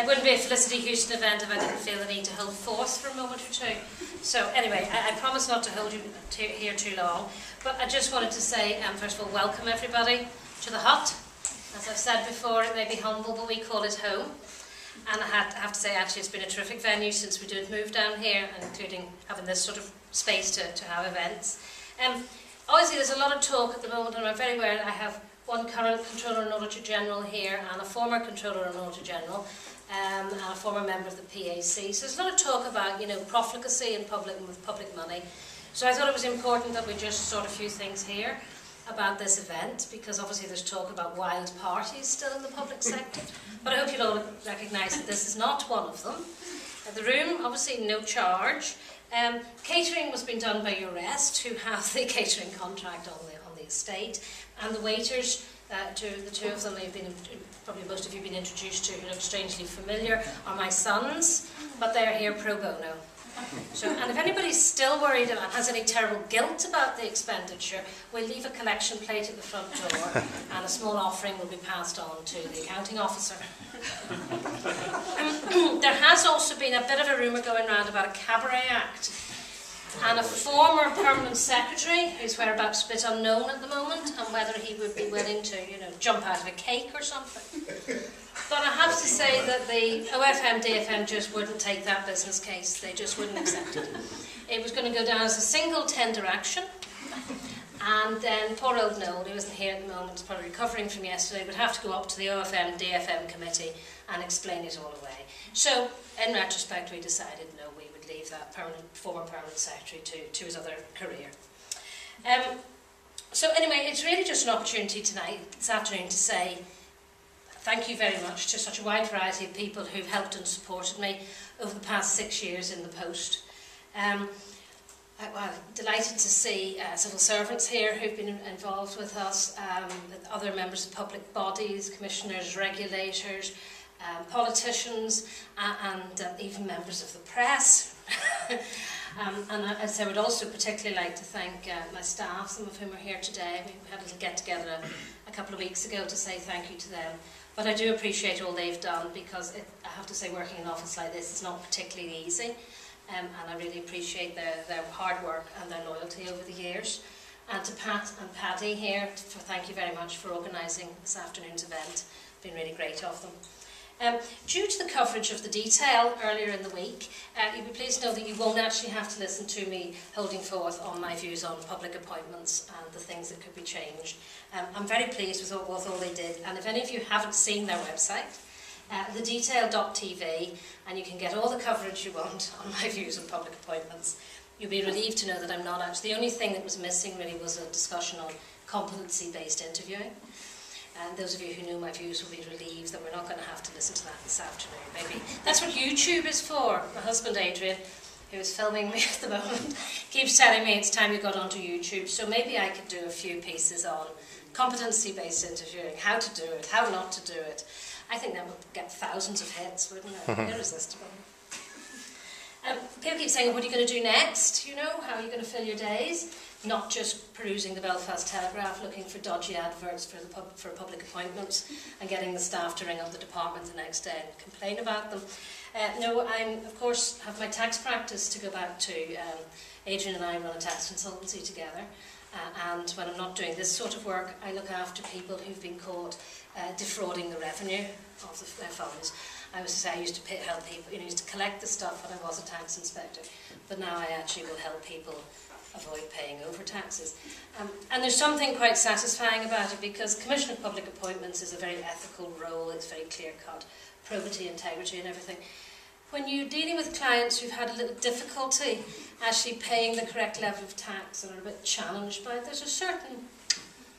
It wouldn't be a Felicity Huston event if I didn't feel the need to hold forth for a moment or two. So anyway, I promise not to hold you here too long, but I just wanted to say, first of all, welcome everybody to the hut. As I've said before, it may be humble, but we call it home. And I have to say, actually, it's been a terrific venue since we did move down here, including having this sort of space to have events. Obviously, there's a lot of talk at the moment, and I'm very aware that I have one current Controller and Auditor General here, and a former Controller and Auditor General, and a former member of the PAC. So there's a lot of talk about, you know, profligacy in public and with public money. So I thought it was important that we just sort a few things here about this event, because obviously there's talk about wild parties still in the public sector, but I hope you'll all recognise that this is not one of them. The room, obviously no charge. Catering was being done by your rest, who have the catering contract on the estate, and the waiters, the two of them you've been, probably most of you have been introduced to, who look strangely familiar, are my sons, but they're here pro bono. So, and if anybody's still worried and has any terrible guilt about the expenditure, we'll leave a collection plate at the front door and a small offering will be passed on to the accounting officer. There has also been a bit of a rumour going around about a cabaret act, and a former permanent secretary, whose whereabouts is a bit unknown at the moment, and whether he would be willing to, you know, jump out of a cake or something. But I have to say that the OFM, DFM just wouldn't take that business case. They just wouldn't accept it. It was going to go down as a single tender action. And then poor old Noel, who isn't here at the moment, is probably recovering from yesterday, would have to go up to the OFM, DFM committee and explain it all away. So, in retrospect, we decided no, we would leave that former permanent secretary to his other career. So anyway, it's really just an opportunity this afternoon, to say thank you very much to such a wide variety of people who've helped and supported me over the past 6 years in the post. I'm delighted to see civil servants here who've been involved with us, other members of public bodies, commissioners, regulators, politicians, and even members of the press. And as I would also particularly like to thank my staff, some of whom are here today. We had a little get-together a couple of weeks ago to say thank you to them. But I do appreciate all they've done, because I have to say, working in an office like this is not particularly easy. And I really appreciate their hard work and their loyalty over the years. And to Pat and Paddy here, thank you very much for organising this afternoon's event. It's been really great of them. Due to the coverage of the detail earlier in the week, you'll be pleased to know that you won't actually have to listen to me holding forth on my views on public appointments and the things that could be changed. I'm very pleased with all they did, and if any of you haven't seen their website, thedetail.tv, and you can get all the coverage you want on my views on public appointments. You'll be relieved to know that I'm not actually, the only thing that was missing really was a discussion on competency-based interviewing. And those of you who know my views will be relieved that we're not going to have to listen to that this afternoon. Maybe that's what YouTube is for. My husband Adrian, who is filming me at the moment, keeps telling me it's time you got onto YouTube. So maybe I could do a few pieces on competency-based interviewing, how to do it, how not to do it. I think that would get thousands of hits, wouldn't it? Irresistible. People keep saying, what are you going to do next? You know, how are you going to fill your days? Not just perusing the Belfast Telegraph, looking for dodgy adverts for public appointments and getting the staff to ring up the department the next day and complain about them. No, I, of course, have my tax practice to go back to. Adrian and I run a tax consultancy together. And when I'm not doing this sort of work, I look after people who've been caught defrauding the revenue of their funds. I used to help people, used to collect the stuff when I was a tax inspector, but now I actually will help people avoid paying over taxes. And there's something quite satisfying about it, because Commission of Public Appointments is a very ethical role, it's very clear-cut, probity, integrity and everything. When you're dealing with clients who've had a little difficulty actually paying the correct level of tax and are a bit challenged by it, there's a certain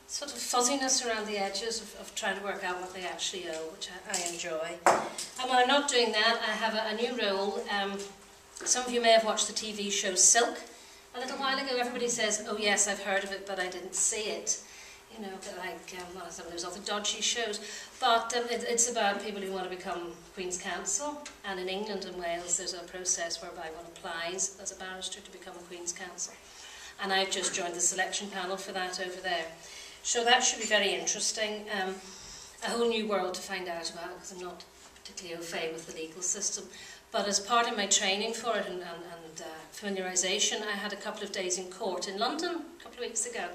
sort of fuzziness around the edges of trying to work out what they actually owe, which I enjoy. And when I'm not doing that, I have a new role. Some of you may have watched the TV show Silk a little while ago. Everybody says, oh yes, I've heard of it, but I didn't see it. You know, like some of those other dodgy shows. But it's about people who want to become Queen's Counsel. And in England and Wales, there's a process whereby one applies as a barrister to become a Queen's Counsel. And I've just joined the selection panel for that over there. So that should be very interesting. A whole new world to find out about, because I'm not particularly au fait with the legal system. But as part of my training for it and familiarisation, I had a couple of days in court in London a couple of weeks ago.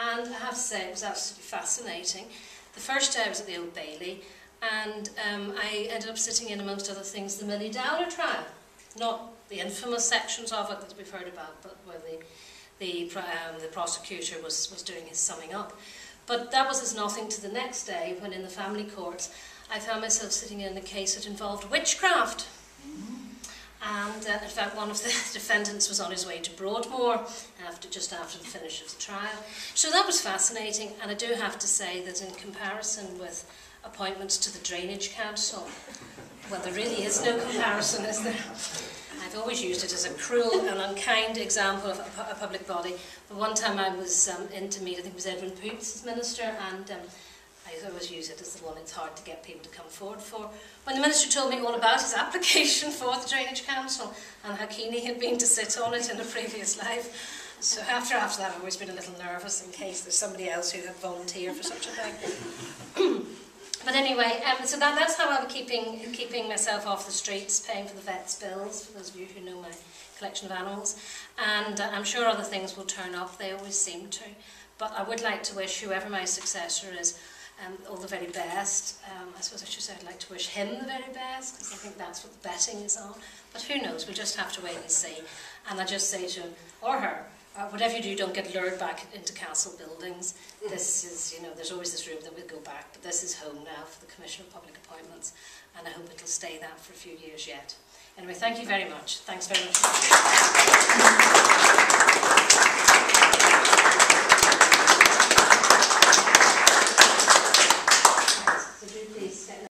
And I have to say, it was absolutely fascinating. The first day I was at the Old Bailey, and I ended up sitting in, amongst other things, the Millie Dowler trial. Not the infamous sections of it that we've heard about, but where the prosecutor was doing his summing up. But that was as nothing to the next day, when in the family courts, I found myself sitting in a case that involved witchcraft. And in fact, one of the defendants was on his way to Broadmoor just after the finish of the trial. So that was fascinating, and I do have to say that in comparison with appointments to the Drainage Council, well, there really is no comparison, is there? I've always used it as a cruel and unkind example of a public body. But one time I was in to meet, I think it was Edwin Poots as minister, and I always use it as the one it's hard to get people to come forward for. When the minister told me all about his application for the Drainage Council and how keen he had been to sit on it in a previous life, so after that I've always been a little nervous in case there's somebody else who had volunteered for such a thing. But anyway, so that's how I'm keeping myself off the streets, paying for the vet's bills, for those of you who know my collection of animals. And I'm sure other things will turn up, they always seem to. But I would like to wish whoever my successor is all the very best. I suppose I should say I'd like to wish him the very best, because I think that's what the betting is on. But who knows, we'll just have to wait and see. And I just say to him, or her, whatever you do, don't get lured back into castle buildings. This is, there's always this room that we'll go back, but this is home now for the Commissioner of Public Appointments, and I hope it'll stay that for a few years yet. Anyway, thank you very much. Thanks very much.